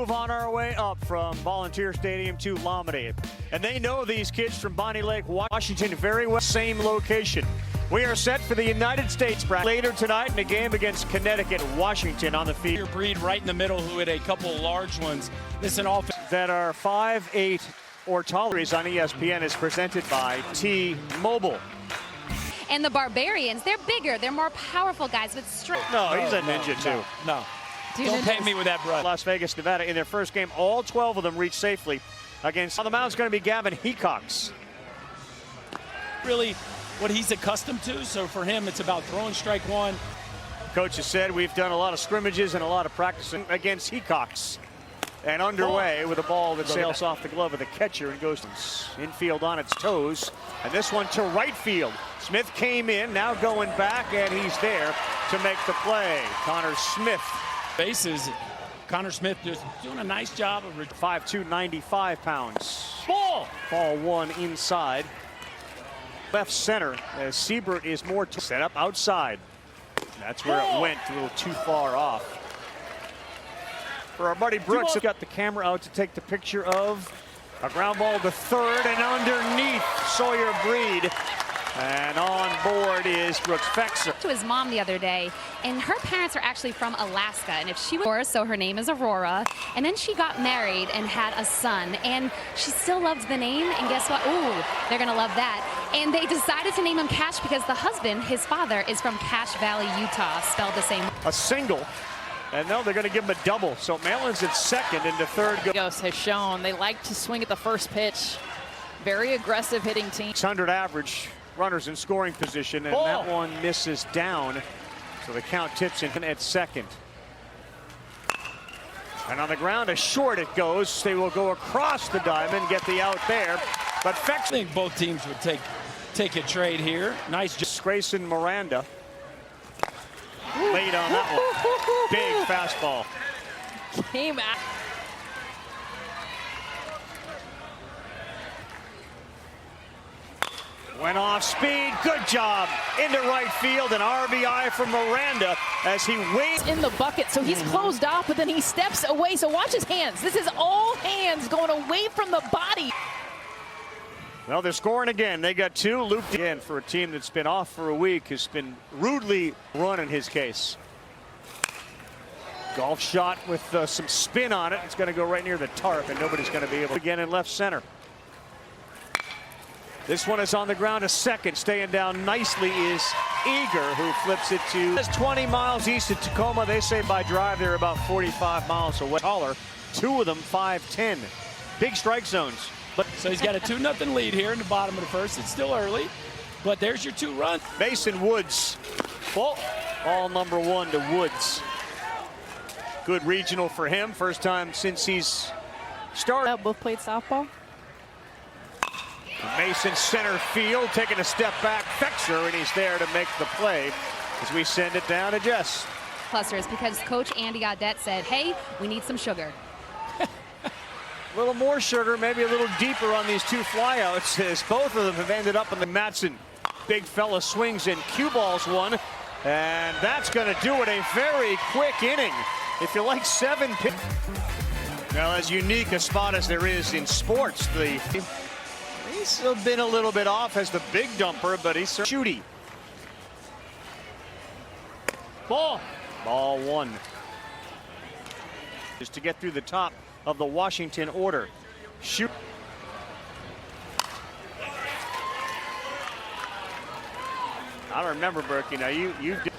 drove on our way up from Volunteer Stadium to Lomedy. And they know these kids from Bonnie Lake, Washington very well. Same location. We are set for the United States bracket later tonight in a game against Connecticut, Washington on the field. Breed right in the middle who had a couple large ones. This is an offense that are 5'8" or taller on ESPN is presented by T-Mobile. And the Barbarians, they're bigger, they're more powerful guys with strength. No, he's a ninja too. No. Don't paint me with that brush. Las Vegas, Nevada, in their first game, all 12 of them reached safely against. On the mound is going to be Gavin Hecox. Really what he's accustomed to, so for him it's about throwing strike one. Coach has said we've done a lot of scrimmages and a lot of practicing against Hecox. And underway with a ball that sails off the glove of the catcher and goes infield on its toes. And this one to right field. Smith came in, now going back, and he's there to make the play. Connor Smith. Bases. Connor Smith just doing a nice job of 5'2", 95 pounds. Ball one inside. Left center as Siebert is more set up outside. That's where it went a little too far off. For our buddy Brooks, got the camera out to take the picture of a ground ball to third and underneath Sawyer Breed. And on board is Brooks Fexer. To his mom the other day, and her parents are actually from Alaska, and if she was, so her name is Aurora, and then she got married and had a son, and she still loves the name, and guess what? Ooh, they're gonna love that. And they decided to name him Cash because the husband, his father, is from Cache Valley, Utah, spelled the same. A single. And now they're going to give him a double. So Malin's at second and the third. Has shown they like to swing at the first pitch. Very aggressive hitting team. 600 average runners in scoring position, and that one misses down. So the count tips in at second. And on the ground, a short it goes. They will go across the diamond, get the out there. But Fexer. I think both teams would take a trade here. Nice. Grayson Miranda. Late on that one. Big fastball. Came out. Went off speed. Good job into right field. An RBI from Miranda as he waits in the bucket. So he's closed off, but then he steps away. So watch his hands. This is all hands going away from the body. Well, they're scoring again. They got two. Looped again for a team that's been off for a week, has been rudely run in his case. Golf shot with some spin on it. It's going to go right near the tarp, and nobody's going to be able to again in left center. This one is on the ground to second. Staying down nicely is Eager, who flips it to 20 miles east of Tacoma. They say by drive they're about 45 miles away. Taller, two of them 5'10". Big strike zones. So he's got a 2-0 lead here in the bottom of the first. It's still early, but there's your 2 runs. Mason Woods. Ball number 1 to Woods. Good regional for him. First time since he's started. Both played softball. Mason center field, taking a step back. Fexer, and he's there to make the play as we send it down to Jess. Clusters, because Coach Andy Gaudette said, hey, we need some sugar. A little more sugar, maybe a little deeper on these 2 flyouts, as both of them have ended up in the Matson. Big fella swings and cue balls one, and that's going to do it. A very quick inning. If you like 7 pitch. Now, as unique a spot as there is in sports, he's been a little bit off as the big dumper, but he's shooty. Ball 1. Just to get through the top of the Washington order. Shoot. I don't remember, Berkey. Now you did.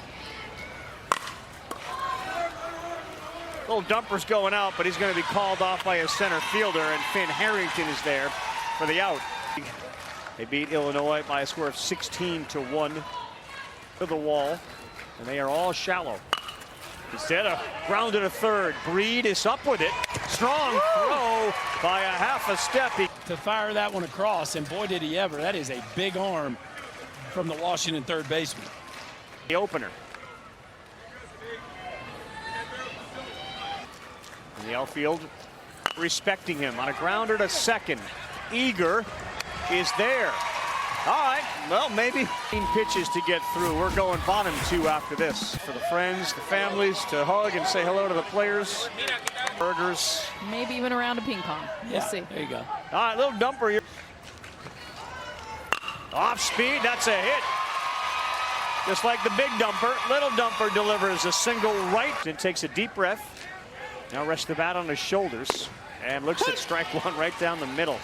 Little dumper's going out, but he's going to be called off by his center fielder, and Finn Harrington is there for the out. They beat Illinois by a score of 16-1 to the wall, and they are all shallow. Instead of grounded to third, Breed is up with it. Strong throw by a half a step. To fire that one across, and boy did he ever. That is a big arm from the Washington third baseman. The opener. In the outfield, respecting him on a grounder to second. Eager is there. All right, well, maybe 15 pitches to get through. We're going bottom 2 after this. For the friends, the families, to hug and say hello to the players. Burgers. Maybe even around a ping pong. We'll see. There you go. All right, little dumper here. Off speed, that's a hit. Just like the big dumper, little dumper delivers a single right and takes a deep breath. Now rests the bat on his shoulders and looks at strike one right down the middle.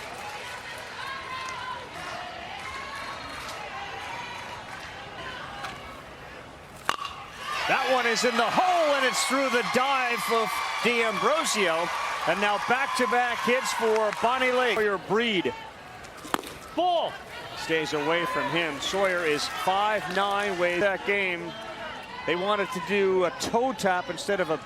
That one is in the hole, and it's through the dive of D'Ambrosio. And now back-to-back hits for Bonnie Lake. Sawyer Breed. Ball. Stays away from him. Sawyer is 5'9", weighs that game. They wanted to do a toe tap instead of a...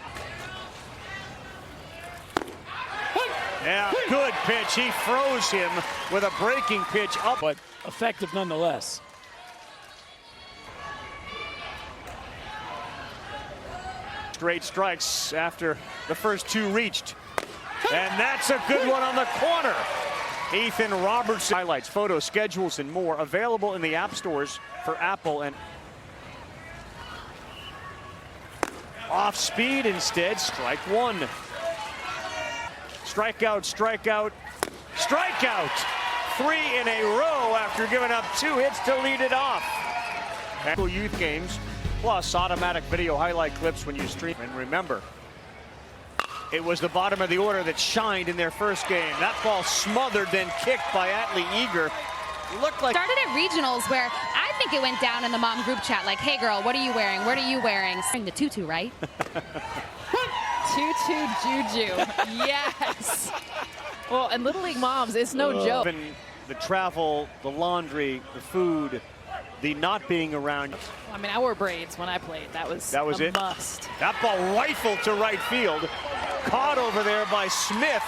Yeah, good pitch. He froze him with a breaking pitch up. But effective nonetheless. Straight strikes after the first two reached. And that's a good one on the corner. Ethan Robertson. Highlights, photos, schedules, and more available in the app stores for Apple and off speed instead. Strike one. Strikeout, strikeout, strikeout. 3 in a row after giving up 2 hits to lead it off. Youth games, plus automatic video highlight clips when you stream. And remember, it was the bottom of the order that shined in their first game. That ball smothered, then kicked by Atlee Eager. Looked like... Started at regionals where I think it went down in the mom group chat like, hey girl, what are you wearing? What are you wearing? Wearing the tutu, right? Tutu Juju. Yes. Well, and Little League moms, it's no joke. Even the travel, the laundry, the food, the not being around. I mean, I wore braids when I played. That was a it. must. That ball rifled to right field. Caught over there by Smith.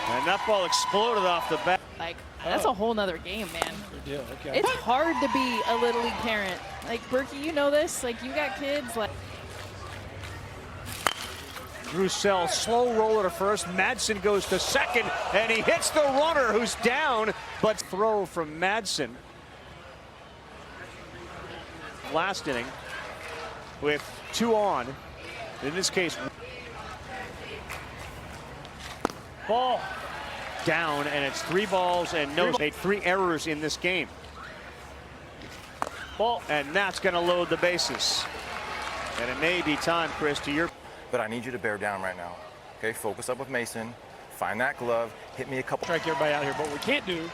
And that ball exploded off the bat. Like, that's a whole nother game, man. Good deal. Okay. It's hard to be a Little League parent. Like, Berkey, you know this. Like, you got kids. Like, Roussel, slow roller to first. Madsen goes to second, and he hits the runner who's down, but throw from Madsen. Last inning with 2 on. In this case, ball down, and it's 3 balls and no. Made 3 errors in this game. Ball, and that's going to load the bases. And it may be time, Chris, to your... But I need you to bear down right now. Okay, focus up with Mason. Find that glove. Hit me a couple. Strike everybody out here. But what we can't do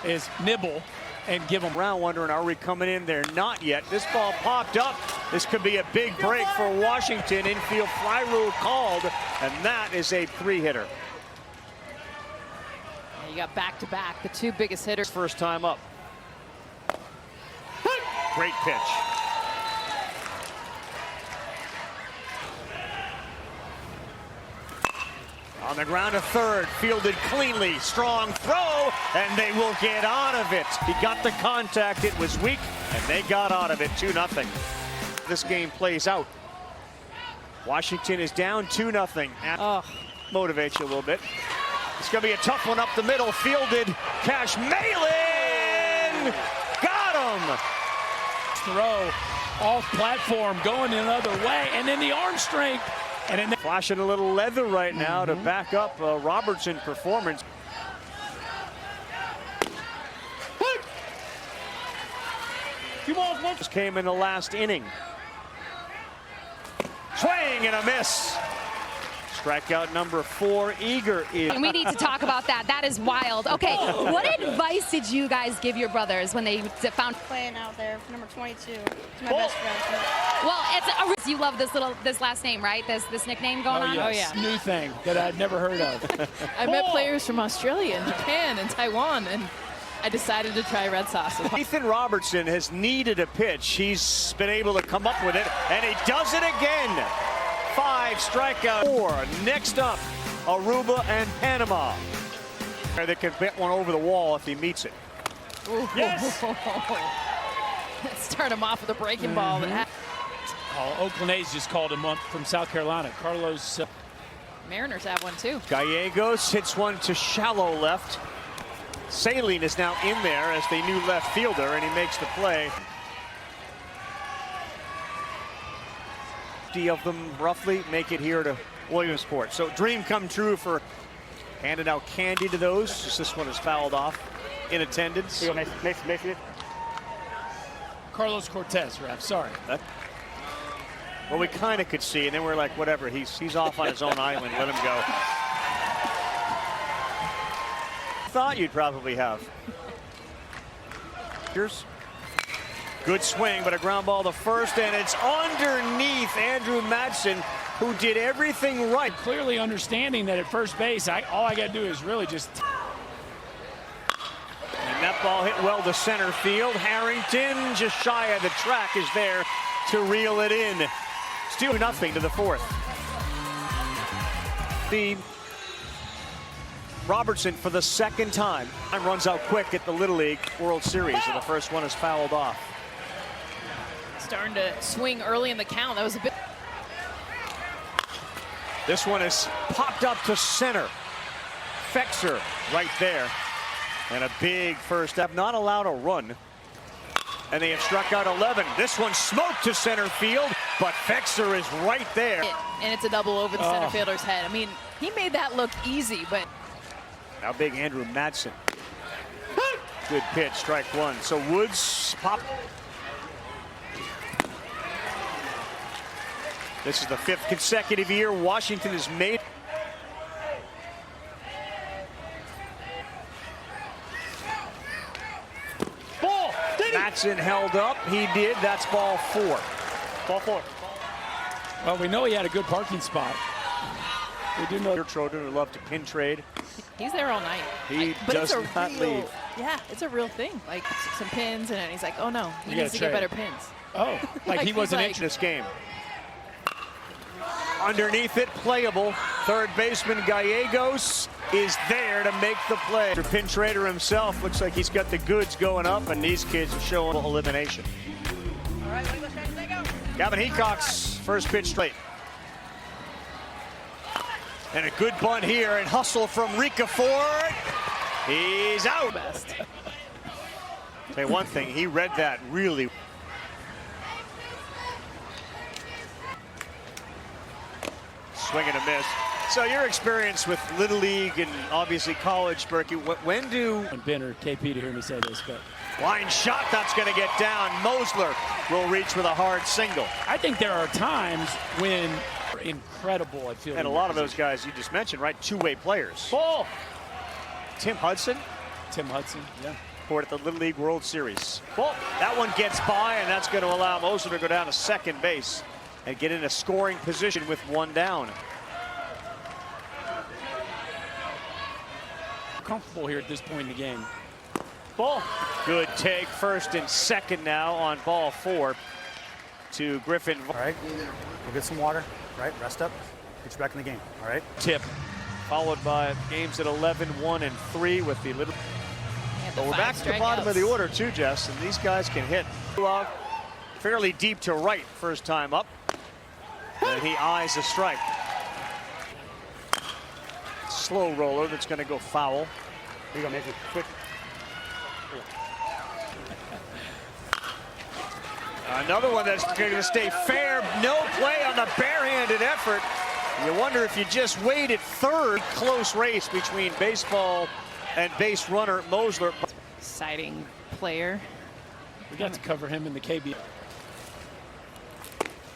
is nibble and give them. Around wondering, are we coming in there? Not yet. This ball popped up. This could be a big break for Washington. Infield fly rule called, and that is a 3-hitter. you got back-to-back, the 2 biggest hitters. First time up. Great pitch. On the ground to third, fielded cleanly, strong throw, and they will get out of it. He got the contact, it was weak, and they got out of it, 2-0. This game plays out. Washington is down 2-0. Motivates you a little bit. It's gonna be a tough one up the middle, fielded, Cash Malin! Got him! Throw off platform, going another way, and then the arm strength. And then flashing a little leather right now to back up Robertson performance. Just came in the last inning. Swing and a miss. Strikeout number 4, Eager is. And we need to talk about that. That is wild. Okay, what advice did you guys give your brothers when they found playing out there for number 22? It's my best friend. Well, it's you love this last name, right? This nickname going on. Yes. Oh yeah, New thing that I'd never heard of. I met players from Australia and Japan and Taiwan, and I decided to try red sauce. Ethan Robertson has needed a pitch. He's been able to come up with it, and he does it again. 5 strikeout. 4. Next up, Aruba and Panama. They can bet one over the wall if he meets it. Ooh. Yes. Start him off with a breaking ball. Oakland A's just called him up from South Carolina. Carlos. Mariners have one too. Gallegos hits one to shallow left. Saline is now in there as the new left fielder, and he makes the play. Of them roughly make it here to Williamsport. So dream come true for handing out candy to those. Just this one is fouled off in attendance. Carlos Cortez, ref. Sorry. Well, we kind of could see, and then we're like, whatever. He's off on his own island. Let him go. Thought you'd probably have. Here's good swing, but a ground ball to first, and it's underneath Andrew Madsen, who did everything right. Clearly understanding that at first base, all I got to do is really just. And that ball hit well to center field. Harrington, just shy of the track, is there to reel it in. Still 2-0 to the fourth. The Robertson for the second time runs out quick at the Little League World Series, and the first one is fouled off. Starting to swing early in the count. That was a bit. This one is popped up to center. Fexer right there. And a big first step, not allowed a run. And they have struck out 11. This one smoked to center field, but Fexer is right there. And it's a double over the center fielder's head. I mean, he made that look easy, but. Now big Andrew Madsen. Good pitch, strike one. So Woods pop. This is the 5th consecutive year Washington has made. Ball! Madsen held up. He did. That's ball 4. Ball 4. Well, we know he had a good parking spot. We do know. Your children who love to pin trade. He's there all night. He but does it's not leave. Yeah, it's a real thing. Like some pins, and he's like, oh no, he You needs to gotta get trade. better pins. Oh, like he he's wasn't like- interested. This game. Underneath it, playable. Third baseman Gallegos is there to make the play. The pin trader himself looks like he's got the goods going up, and these kids are showing elimination. All right, Gavin Heacock's first pitch straight. And a good bunt here, and hustle from Rika Ford. He's out. Best. Say one thing, he read that really. Swing and a miss. So your experience with Little League and obviously college, Berkey, when do... And Benner, KP to hear me say this, but Line shot, that's going to get down. Mosler will reach with a hard single. I think there are times when incredible, I feel. And a lot of those guys you just mentioned, right? Two-way players. Ball. Tim Hudson. Tim Hudson, yeah. For at the Little League World Series. Well, that one gets by, and that's going to allow Mosler to go down to second base and get in a scoring position with one down. Comfortable here at this point in the game. Ball. Good take, first and second now on ball 4 to Griffin. All right, go get some water, right? Rest up, get you back in the game, all right? Tip, followed by games at 11, 1, and 3 with the Little. But we're back to the bottom of the order too, Jess, and these guys can hit. Fairly deep to right, first time up. And he eyes a strike. Slow roller that's going to go foul. Here you go, Nathan, quick. Another one that's going to stay fair. No play on the barehanded effort. You wonder if you just waited third. Close race between baseball and base runner Mosler. Exciting player. We got to cover him in the KB.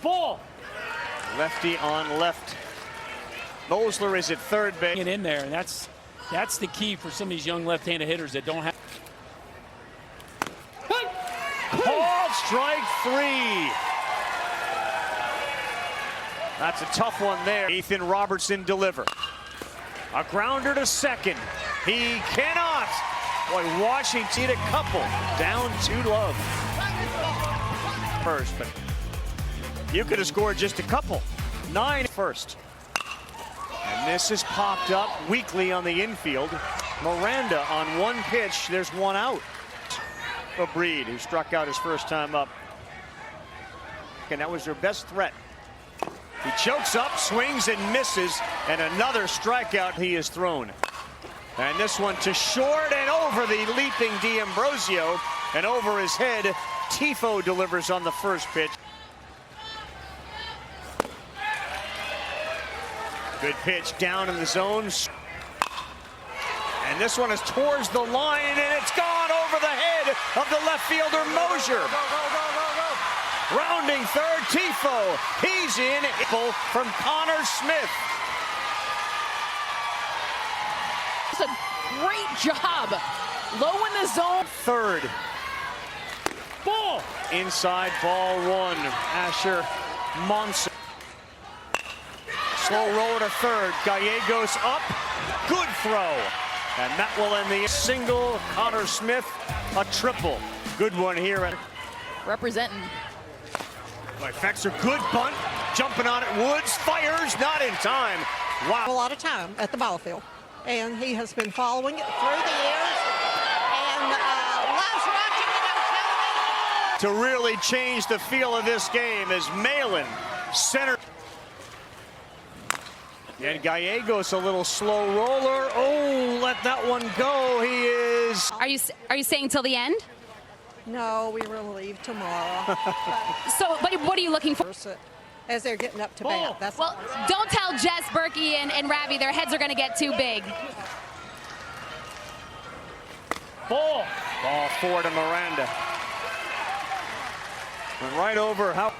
Ball. Lefty on left. Mosler is at third base. Get in there, and that's the key for some of these young left-handed hitters that don't have. Called strike 3. That's a tough one there. Ethan Robertson deliver. A grounder to second. He cannot. Boy, Washington a couple. Down 2-love. First, but you could have scored just a couple. 9 first. And this is popped up weakly on the infield. Miranda on one pitch. There's one out. For Breed, who struck out his first time up. And that was their best threat. He chokes up, swings and misses, and another strikeout he is thrown. And this one to short and over the leaping D'Ambrosio, and over his head, Tifo delivers on the first pitch. Good pitch down in the zone. And this one is towards the line, and it's gone over the head of the left fielder, Mosier. Rounding third, Tifo. He's in from Connor Smith. It's a great job. Low in the zone. Third. Ball. Inside, ball one. Asher Monson. Slow roll to third. Gallegos up. Good throw. And that will end the single. Connor Smith, a triple. Good one here. Representing. Fexer, good bunt. Jumping on it. Woods fires, not in time. Wow. A lot of time at the ball field. And he has been following it through the years. And loves watching it on television. To really change the feel of this game as Malin center. And Gallegos, a little slow roller. Oh, let that one go. He is. Are you saying till the end? No, we will leave tomorrow. So, but what are you looking for? As they're getting up to bat. That's well, don't tell Jess, Berkey, and Ravi their heads are going to get too big. Ball four to Miranda. Went right over. How?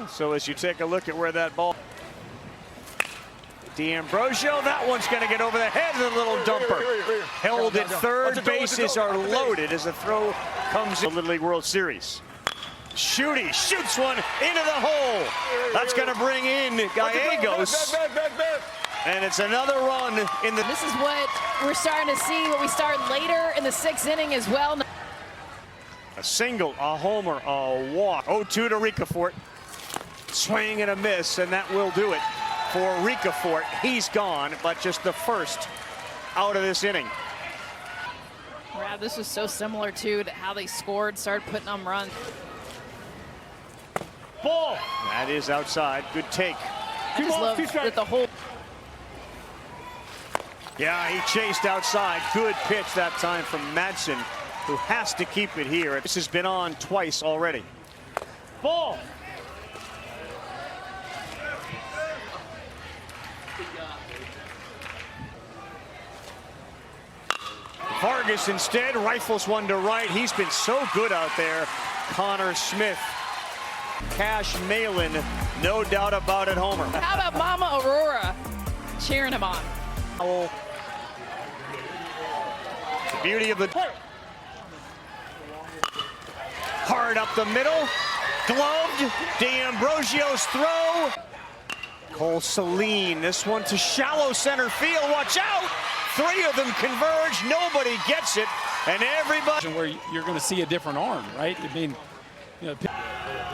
So as you take a look at where that ball. D'Ambrosio, that one's going to get over the head of the little dumper. Held at third, bases are loaded as the throw comes in the Little League World Series. Shooty shoots one into the hole. That's going to bring in Gallegos. And it's another run in the. This is what we're starting to see, what we start later in the sixth inning as well. A single, a homer, a walk. 0-2 to Ricafort. Swing and a miss, and that will do it for Ricafort. He's gone, but just the first out of this inning. Brad, this was so similar to how they scored, started putting on runs. Ball. That is outside. Good take. I just love that the whole. Yeah, he chased outside. Good pitch that time from Madsen, who has to keep it here. This has been on twice already. Ball. Vargas instead rifles one to right. He's been so good out there. Connor Smith. Cash Malin, no doubt about it, homer. How about Mama Aurora cheering him on? The beauty of the hard up the middle, gloved. D'Ambrosio's throw. Cole Celine, this one to shallow center field. Watch out! Three of them converge. Nobody gets it, and everybody. Where you're going to see a different arm, right? I mean, you know.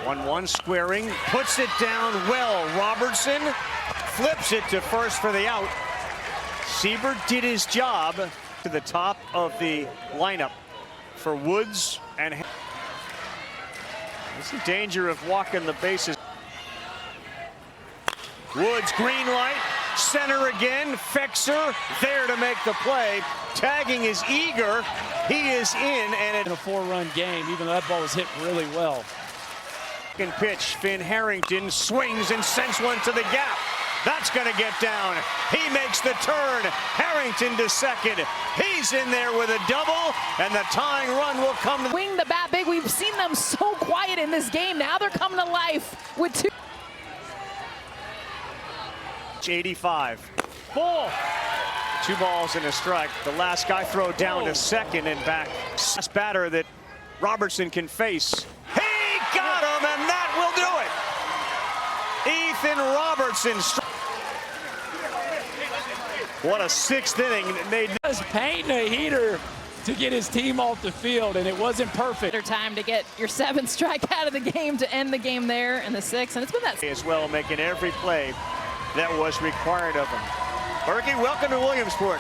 1-1 squaring, puts it down well. Robertson flips it to first for the out. Siebert did his job to the top of the lineup for Woods and there's some danger of walking the bases. Woods, green light, center again. Fexer there to make the play. Tagging is eager. He is in, and in a 4-run game, even though that ball was hit really well. Second pitch, Finn Harrington swings and sends one to the gap. That's going to get down. He makes the turn. Harrington to second. He's in there with a double, and the tying run will come. Wing the bat big. We've seen them so quiet in this game. Now they're coming to life with two. 85. Ball. 2 balls and a strike. The last guy throw down to second and back. Last batter that Robertson can face. He got him, and that will do it. Ethan Robertson. What a 6th inning. They was painting a heater to get his team off the field, and it wasn't perfect. Time to get your 7th strike out of the game to end the game there in the 6th, and it's been that as well, making every play that was required of him. Berkey, welcome to Williamsport.